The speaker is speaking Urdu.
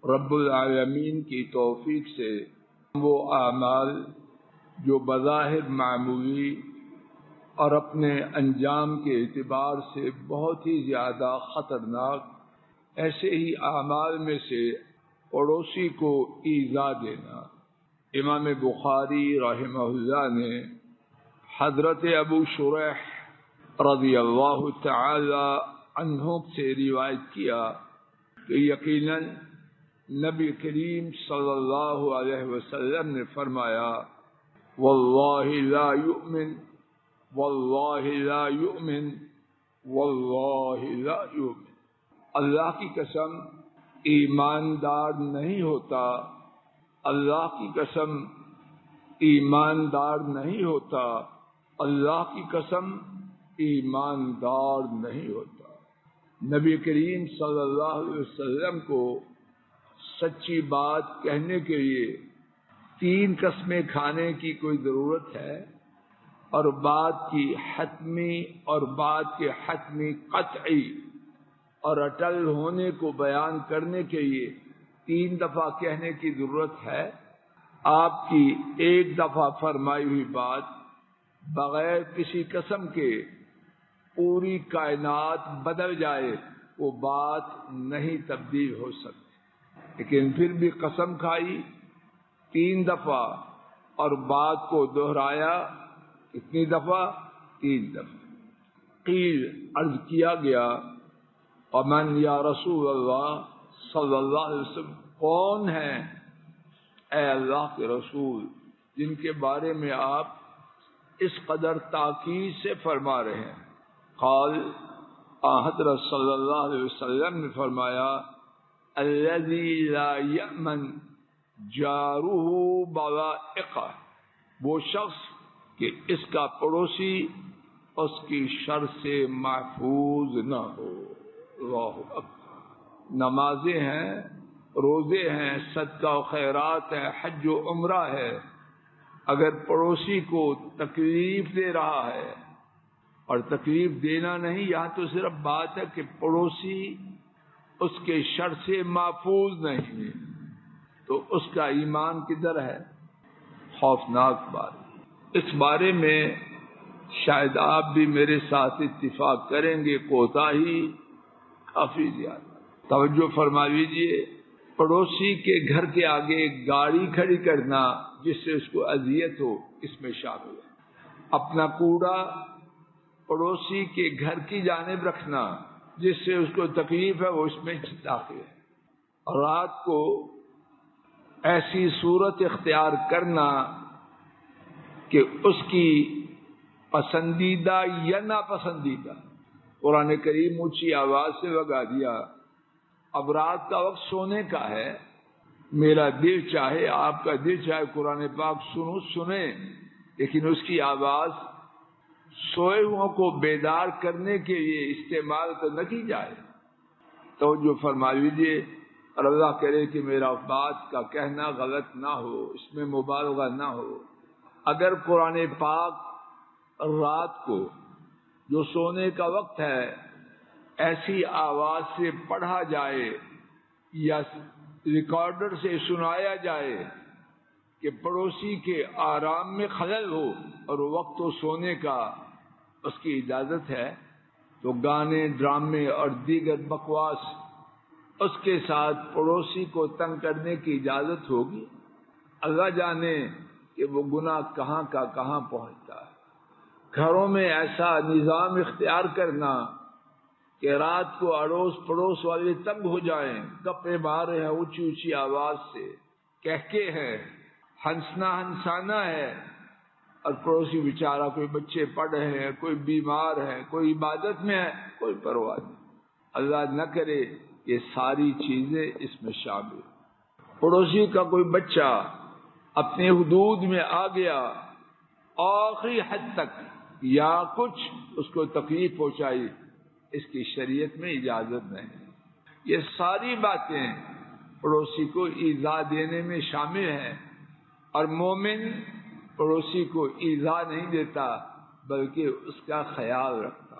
رب العالمین کی توفیق سے وہ اعمال جو بظاہر معمولی اور اپنے انجام کے اعتبار سے بہت ہی زیادہ خطرناک، ایسے ہی اعمال میں سے پڑوسی کو ایذا دینا۔ امام بخاری رحمہ اللہ نے حضرت ابو شریح رضی اللہ تعالی عنہ سے روایت کیا کہ یقیناً نبی کریم صلی اللہ علیہ وسلم نے فرمایا، واللہ لا یؤمن واللہ لا یؤمن واللہ لا یؤمن، اللہ کی قسم ایماندار نہیں ہوتا، اللہ کی قسم ایماندار نہیں ہوتا، اللہ کی قسم ایماندار نہیں ہوتا۔ نبی کریم صلی اللہ علیہ وسلم کو سچی بات کہنے کے لیے 3 قسمیں کھانے کی کوئی ضرورت ہے، اور بات کی حتمی اور بات کے حتمی قطعی اور اٹل ہونے کو بیان کرنے کے لیے 3 دفعہ کہنے کی ضرورت ہے۔ آپ کی 1 دفعہ فرمائی ہوئی بات بغیر کسی قسم کے پوری کائنات بدل جائے، وہ بات نہیں تبدیل ہو سکتی، لیکن پھر بھی قسم کھائی 3 دفعہ اور بات کو دہرایا کتنی دفعہ؟ 3 دفعہ۔ قیل، عرض کیا گیا، ومن یا رسول اللہ صلی اللہ علیہ وسلم، کون ہیں اے اللہ کے رسول جن کے بارے میں آپ اس قدر تاکید سے فرما رہے ہیں؟ قال، حضرت صلی اللہ علیہ وسلم نے فرمایا، الذی لا یأمن جارہ بوائقہ، وہ شخص کہ اس کا پڑوسی اس کی شر سے محفوظ نہ ہو۔ اللہ اکبر۔ نمازیں ہیں، روزے ہیں، صدقہ و خیرات ہے، حج و عمرہ ہے، اگر پڑوسی کو تکلیف دے رہا ہے، اور تکلیف دینا نہیں، یہاں تو صرف بات ہے کہ پڑوسی اس کے شر سے محفوظ نہیں، تو اس کا ایمان کدھر ہے؟ خوفناک بات۔ اس بارے میں شاید آپ بھی میرے ساتھ اتفاق کریں گے، کوتاہی کافی زیادہ۔ توجہ فرما لیجیے، پڑوسی کے گھر کے آگے گاڑی کھڑی کرنا جس سے اس کو اذیت ہو، اس میں شامل ہے۔ اپنا کوڑا پڑوسی کے گھر کی جانب رکھنا جس سے اس کو تکلیف ہے، وہ اس میں داخل ہے۔ رات کو ایسی صورت اختیار کرنا کہ اس کی پسندیدہ یا ناپسندیدہ، قرآن کریم اونچی آواز سے لگا دیا، اب رات کا وقت سونے کا ہے، میرا دل چاہے، آپ کا دل چاہے قرآن پاک سنیں، لیکن اس کی آواز سوئے ہوں کو بیدار کرنے کے لیے استعمال تو نہ کی جائے۔ توجہ فرما لیجیے، اور اللہ کرے کہ میرا بات کا کہنا غلط نہ ہو، اس میں مبالغہ نہ ہو۔ اگر قرآن پاک رات کو جو سونے کا وقت ہے ایسی آواز سے پڑھا جائے یا ریکارڈر سے سنایا جائے کہ پڑوسی کے آرام میں خلل ہو اور وقت و سونے کا اس کی اجازت ہے، تو گانے، ڈرامے اور دیگر بکواس اس کے ساتھ پڑوسی کو تنگ کرنے کی اجازت ہوگی؟ اللہ جانے کہ وہ گناہ کہاں کا کہاں پہنچتا ہے۔ گھروں میں ایسا نظام اختیار کرنا کہ رات کو اڑوس پڑوس والے تنگ ہو جائیں، گپے مارے ہیں اونچی اونچی آواز سے، کہکے ہیں، ہنسنا ہنسانا ہے، اور پڑوسی بیچارہ کوئی بچے پڑھ رہے ہیں، کوئی بیمار ہے، کوئی عبادت میں ہے، کوئی پرواہ نہیں۔ اللہ نہ کرے یہ ساری چیزیں اس میں شامل۔ پڑوسی کا کوئی بچہ اپنے حدود میں آ گیا آخری حد تک یا کچھ اس کو تکلیف پہنچائی، اس کی شریعت میں اجازت نہیں۔ یہ ساری باتیں پڑوسی کو ایذا دینے میں شامل ہیں، اور مومن پڑوسی کو ایذا نہیں دیتا بلکہ اس کا خیال رکھتا۔